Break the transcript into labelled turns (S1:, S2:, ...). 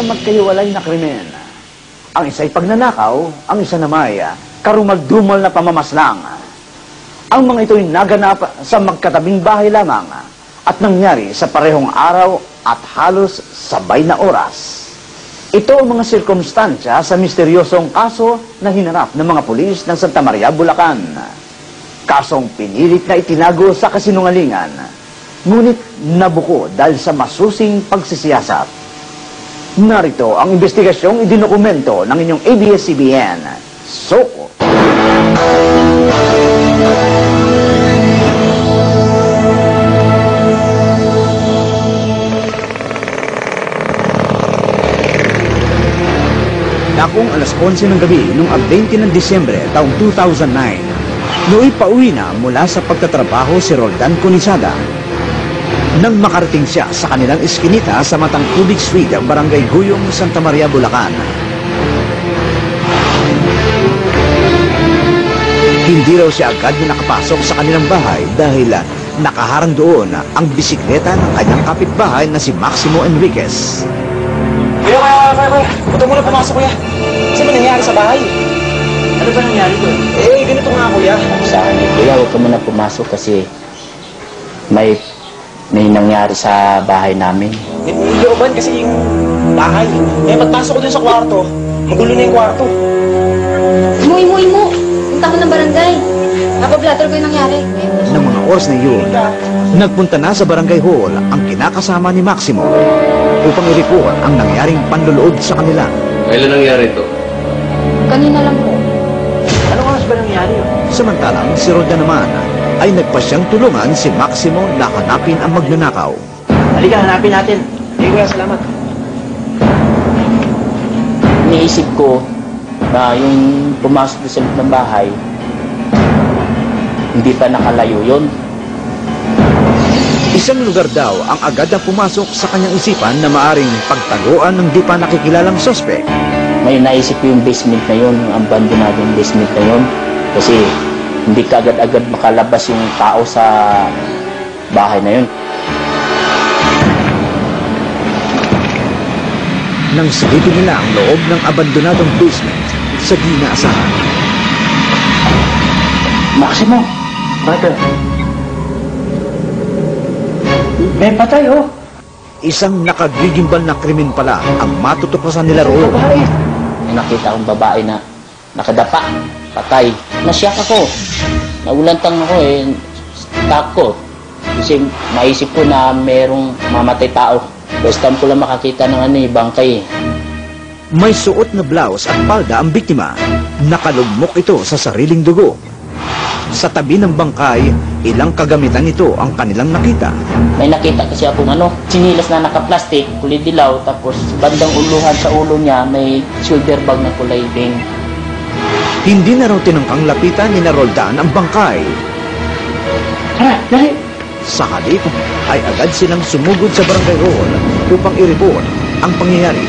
S1: magkahiwalay na krimen. Ang isa'y pagnanakaw, ang isa naman ay karumagdumal na pamamaslang. Ang mga ito'y naganap sa magkatabing bahay lamang at nangyari sa parehong araw at halos sabay na oras. Ito ang mga sirkumstansya sa misteryosong kaso na hinarap ng mga pulis ng Santa Maria, Bulacan. Kasong pinilit na itinago sa kasinungalingan, ngunit nabuko dahil sa masusing pagsisiyasat. Narito ang investigasyong ididokumento ng inyong ABS-CBN, Soko. Dakong alas 11 ng gabi noong 20 ng Disyembre taong 2009, nooy pauwi na mula sa pagtatrabaho si Roldan Conisada. Nang makarating siya sa kanilang eskinita sa Matang Tubig Street, Barangay Guyong, Santa Maria, Bulacan. Hindi raw siya agad na nakapasok sa kanilang bahay dahil nakaharang doon ang bisikleta ng kanyang kapitbahay na si Maximo Enriquez.
S2: Kuya. Huwag muna pumasok, kuya. Kasi ba nangyari sa bahay? Ano ba nangyari doon? Ganito nga, kuya.
S3: Sa akin, kuya, huwag ka muna pumasok kasi may nangyari sa bahay namin.
S2: Nilooban kasi yung bahay. Pagpasok ko dun sa kwarto, magulo na yung kwarto.
S4: Mo. Punta ko ng barangay. Napablatter ko yung nangyari.
S1: Ng mga oras na yun, nagpunta na sa barangay hall ang kinakasama ni Maximo upang i-report ang nangyaring panluloob sa kanila.
S5: Kailan nangyari ito?
S4: Kanina lang po.
S2: Anong oras ba nangyari yun?
S1: Samantalang si Roda naman ay nagpasyang tulungan si Maximo na hanapin ang magnanakaw.
S2: Halika, hanapin natin. Kuya, salamat.
S3: Iniisip ko na yung pumasok sa loob ng bahay, hindi pa nakalayo yun.
S1: Isang lugar daw ang agad na pumasok sa kanyang isipan na maaring pagtaguan ng di pa nakikilalang sospek.
S3: May naisip ko yung basement na yun, yung abandonadong basement na yun. Kasi hindi ka agad-agad makalabas yung tao sa bahay na yun.
S1: Nang silipin nila ang loob ng abandonadong basement sa di inaasahan.
S3: Maximo, bakit? May patay, oh.
S1: Isang nakagigimbal na krimen pala ang matutuklasan nila roon.
S3: May nakita akong babae na nakadapa, patay. Nasyak ako. Naulantang ako takot. Kasi maisip ko na merong mamatay tao. First time ko lang makakita ng bangkay.
S1: May suot na blouse at palda ang biktima. Nakalugmok ito sa sariling dugo. Sa tabi ng bangkay, ilang kagamitan ito ang kanilang nakita.
S3: May nakita kasi akong sinilas na naka-plastic, kulay dilaw, tapos bandang uluhan sa ulo niya may shoulder bag na kulay pink.
S1: Hindi na raw tinangkang lapitan ni Roldan ang bangkay.
S3: Tara, dali!
S1: Sa halip ay agad silang sumugod sa barangay hall upang i-report ang pangyayari.